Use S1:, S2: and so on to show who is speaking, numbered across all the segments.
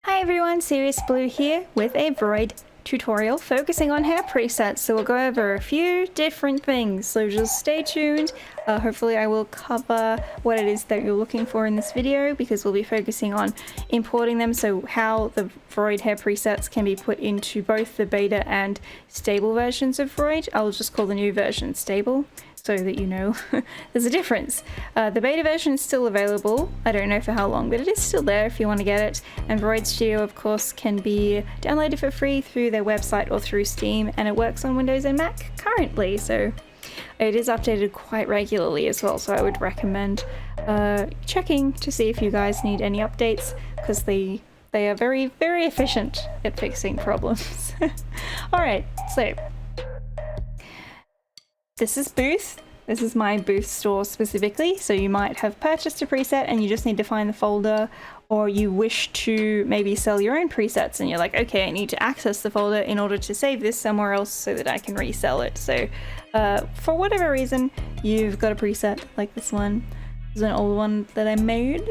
S1: Hi everyone, Sirius Blue here with a VRoid tutorial focusing on hair presets. So we'll go over a few different things, so just stay tuned. Hopefully I will cover what it is that you're looking for in this video, because we'll be focusing on importing them, so how the VRoid hair presets can be put into both the beta and stable versions of VRoid. I'll just call the new version stable, so that you know there's a difference. The beta version is still available. I don't know for how long, but it is still there if you want to get it. And VRoidStudio, of course, can be downloaded for free through their website or through Steam, and it works on Windows and Mac currently, so it is updated quite regularly as well. So I would recommend checking to see if you guys need any updates, because they are very, very efficient at fixing problems. Alright, so this is Booth. This is my Booth store specifically, so you might have purchased a preset and you just need to find the folder, or you wish to maybe sell your own presets and you're like, okay, I need to access the folder in order to save this somewhere else so that I can resell it. So for whatever reason, you've got a preset like this one. This is an old one that I made,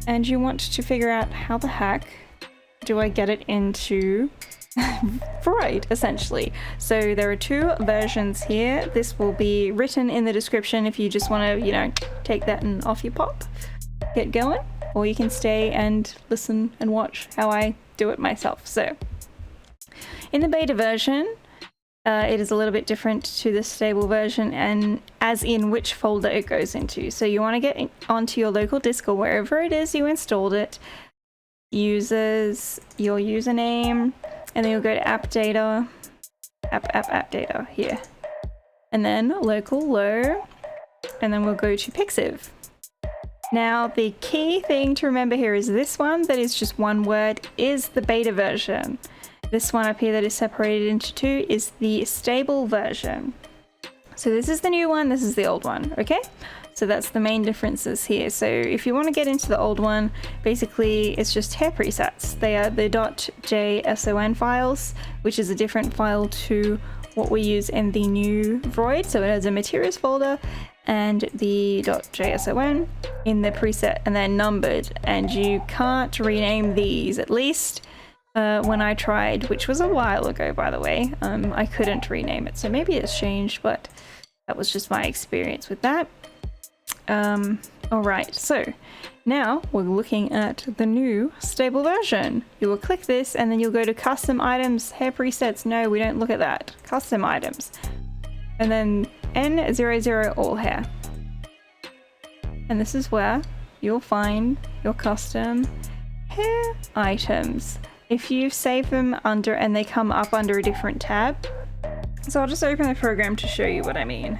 S1: and you want to figure out how the heck do I get it into VRoid, essentially. So there are two versions here. This will be written in the description if you just want to, you know, take that and off you pop, get going, or you can stay and listen and watch how I do it myself. So in the beta version, it is a little bit different to the stable version, and as in which folder it goes into. So you want to get onto your local disk or wherever it is you installed it, users, your username, and then you'll go to AppData, AppData here, and then LocalLow, and then we'll go to pixiv. Now the key thing to remember here is this one that is just one word is the beta version. This one up here that is separated into two is the stable version. So this is the new one, this is the old one, okay? So that's the main differences here. So if you want to get into the old one, basically it's just hair presets. They are the .json files, which is a different file to what we use in the new VRoid. So it has a materials folder and the .json in the preset, and they're numbered, and you can't rename these, at least when I tried, which was a while ago, by the way. I couldn't rename it, so maybe it's changed, but that was just my experience with that. Alright, so now we're looking at the new stable version. You will click this and then you'll go to custom items, hair presets. No, we don't look at that. Custom items. And then N00 all hair. And this is where you'll find your custom hair items. If you save them under, and they come up under a different tab. So I'll just open the program to show you what I mean.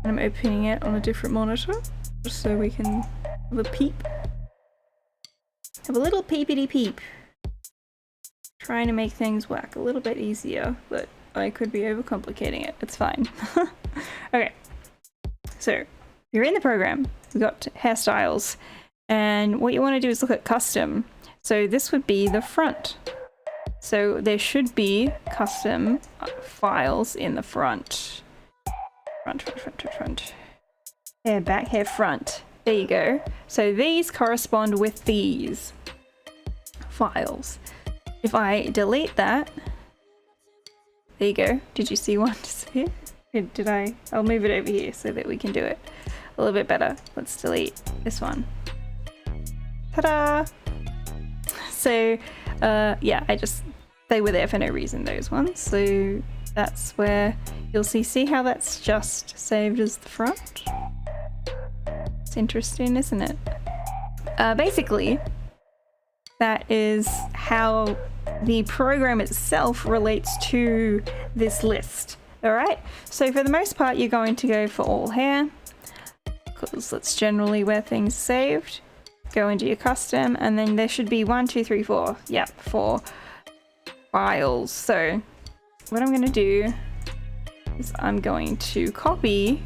S1: I'm opening it on a different monitor, just so we can have a peep. Have a little peepity peep. Trying to make things work a little bit easier, but I could be overcomplicating it. It's fine. Okay, so you're in the program. We've got hairstyles, and what you want to do is look at custom. So this would be the front. So there should be custom files in the front. Front. Hair back, hair front. There you go. So these correspond with these files. If I delete that, there you go. Did you see one disappear? Did I? I'll move it over here so that we can do it a little bit better. Let's delete this one. Ta-da! So, yeah, they were there for no reason, those ones. So that's where you'll see how that's just saved as the front. It's interesting, isn't it? Basically, that is how the program itself relates to this list. Alright, so for the most part you're going to go for all hair, because that's generally where things are saved. Go into your custom, and then there should be 1, 2, 3, 4. Yep, 4 files. So what I'm going to do is I'm going to copy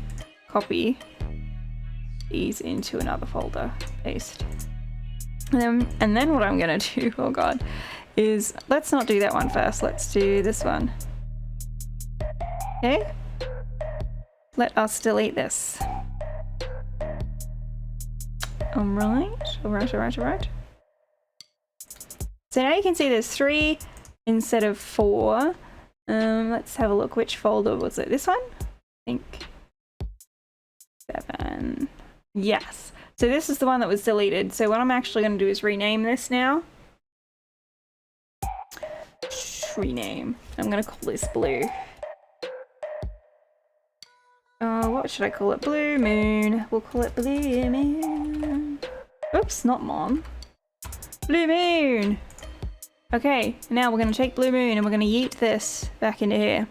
S1: these into another folder, paste. And then what I'm going to do, oh god, is let's not do that one first. Let's do this one. Okay? Let us delete this. Alright. So now you can see there's 3 instead of 4. Let's have a look. Which folder was it? This one? I think 7. Yes. So this is the one that was deleted. So what I'm actually going to do is rename this now. Rename. I'm going to call this blue. What should I call it? Blue Moon. We'll call it Blue Moon. Oops, not Mom. Blue Moon! Okay, now we're going to take Blue Moon and we're going to yeet this back into here.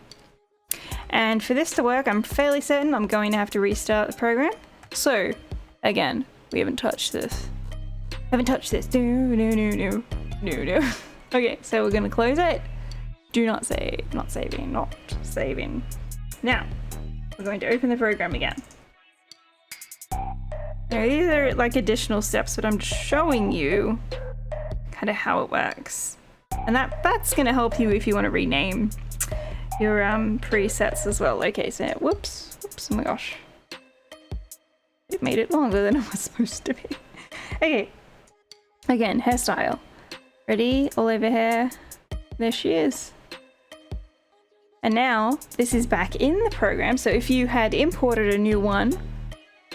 S1: And for this to work, I'm fairly certain I'm going to have to restart the program. So, again, we haven't touched this. No. Okay, so we're going to close it. Do not save. Not saving. Now, we're going to open the program again. Now, these are like additional steps, but I'm just showing you kind of how it works. And that's going to help you if you want to rename your presets as well. Okay, so whoops, oh my gosh. It made it longer than it was supposed to be. Okay, again, hairstyle. Ready? All over hair. There she is. And now this is back in the program. So if you had imported a new one,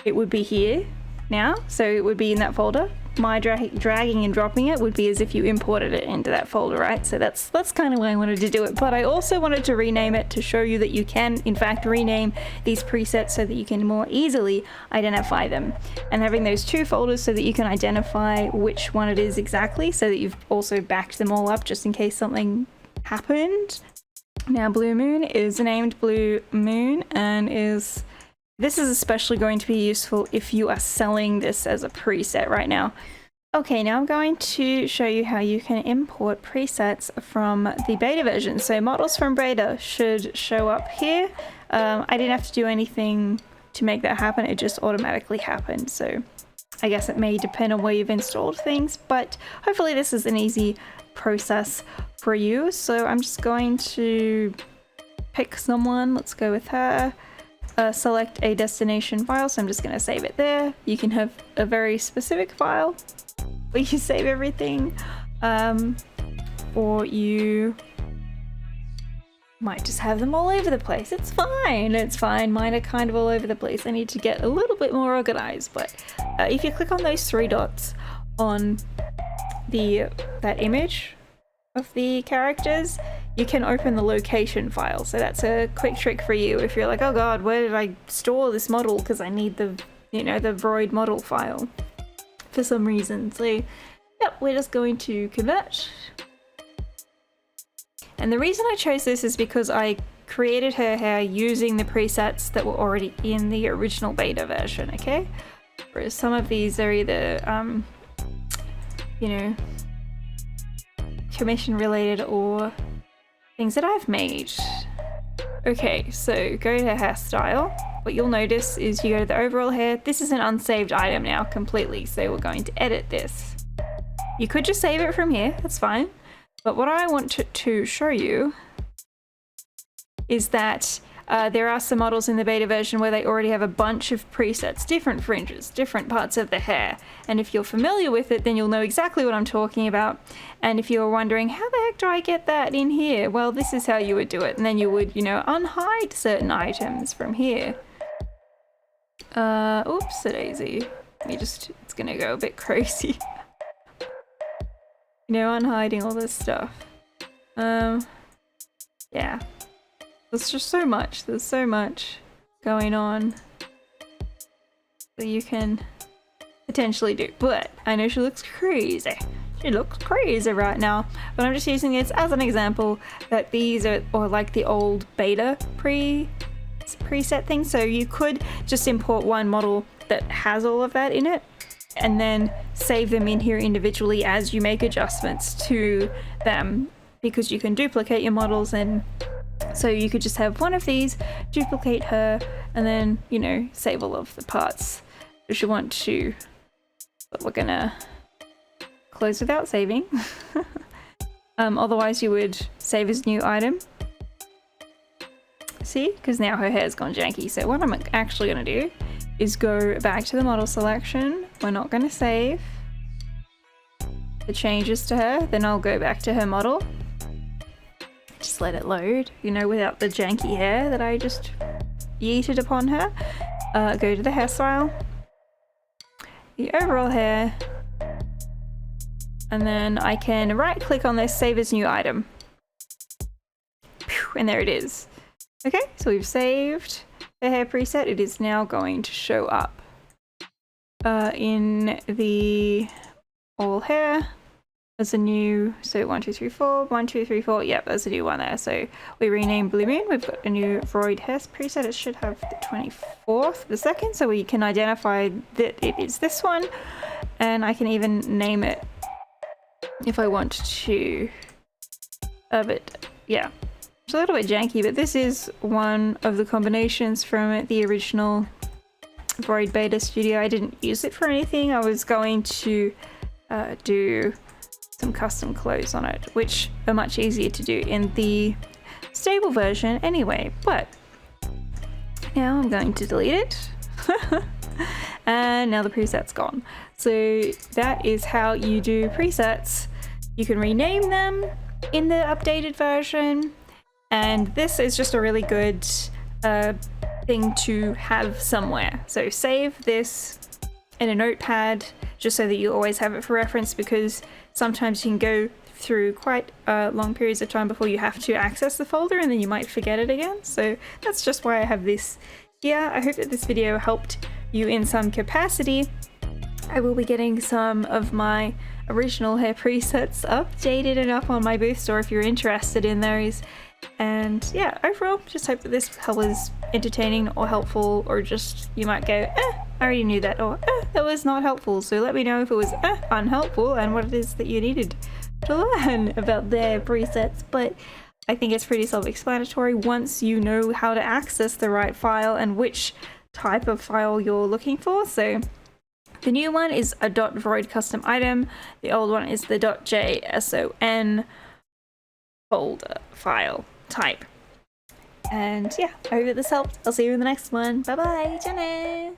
S1: it would be here now. So it would be in that folder. My dragging and dropping it would be as if you imported it into that folder, right? So that's kind of why I wanted to do it. But I also wanted to rename it to show you that you can, in fact, rename these presets so that you can more easily identify them. And having those 2 folders so that you can identify which one it is exactly, so that you've also backed them all up just in case something happened. Now Blue Moon is named Blue Moon and this is especially going to be useful if you are selling this as a preset right now. Okay, now I'm going to show you how you can import presets from the beta version. So models from beta should show up here. I didn't have to do anything to make that happen, it just automatically happened. So I guess it may depend on where you've installed things, but hopefully this is an easy process for you. So I'm just going to pick someone, let's go with her. Select a destination file, so I'm just going to save it there. You can have a very specific file where you save everything, or you might just have them all over the place. It's fine. Mine are kind of all over the place. I need to get a little bit more organized, but if you click on those 3 dots on that image of the characters, you can open the location file. So that's a quick trick for you if you're like, oh god, where did I store this model, because I need the VRoid model file for some reason. So yep, we're just going to convert. And the reason I chose this is because I created her hair using the presets that were already in the original beta version, okay? Whereas some of these are either commission related or things that I've made. Okay, so go to hairstyle. What you'll notice is you go to the overall hair. This is an unsaved item now completely, so we're going to edit this. You could just save it from here, that's fine. But what I want to show you is that there are some models in the beta version where they already have a bunch of presets, different fringes, different parts of the hair. And if you're familiar with it, then you'll know exactly what I'm talking about. And if you're wondering, how the heck do I get that in here? Well, this is how you would do it. And then you would, unhide certain items from here. Oops-a-daisy. It's gonna go a bit crazy. Unhiding all this stuff. Yeah. There's just so much. There's so much going on that you can potentially do. But I know she looks crazy. She looks crazy right now. But I'm just using this as an example that these are like the old beta preset thing. So you could just import one model that has all of that in it and then save them in here individually as you make adjustments to them, because you can duplicate your models. And so you could just have one of these, duplicate her, and then, save all of the parts if you want to. But we're gonna close without saving. Otherwise you would save as new item. See? Because now her hair's gone janky. So what I'm actually gonna do is go back to the model selection, we're not going to save the changes to her. Then I'll go back to her model. Just let it load, you know, without the janky hair that I just yeeted upon her. Go to the hairstyle, the overall hair, and then I can right click on this, save as new item. And there it is. Okay, so we've saved the hair preset. It is now going to show up in the all hair as a new, so 1 2 3 4 1 2 3 4, yep, there's a new one there. So we renamed Blue Moon. We've got a new VRoid hair preset. It should have the 24th of the second, so we can identify that it is this one, and I can even name it if I want to. But yeah, it's a little bit janky, but this is one of the combinations from the original VRoid Beta Studio. I didn't use it for anything. I was going to do some custom clothes on it, which are much easier to do in the stable version anyway, but now I'm going to delete it. And now the preset's gone. So that is how you do presets. You can rename them in the updated version, and this is just a really good thing to have somewhere. So save this in a notepad just so that you always have it for reference, because sometimes you can go through quite long periods of time before you have to access the folder, and then you might forget it again. So that's just why I have this here. I hope that this video helped you in some capacity. I will be getting some of my original hair presets updated and up on my booth store if you're interested in those. And yeah, overall, just hope that this was entertaining or helpful, or just you might go, I already knew that, or that was not helpful. So let me know if it was unhelpful and what it is that you needed to learn about their presets. But I think it's pretty self-explanatory once you know how to access the right file and which type of file you're looking for. So the new one is a .vroidcustomitem, the old one is the .json folder file type. And yeah, I hope that this helped. I'll see you in the next one. Bye bye, Jenna!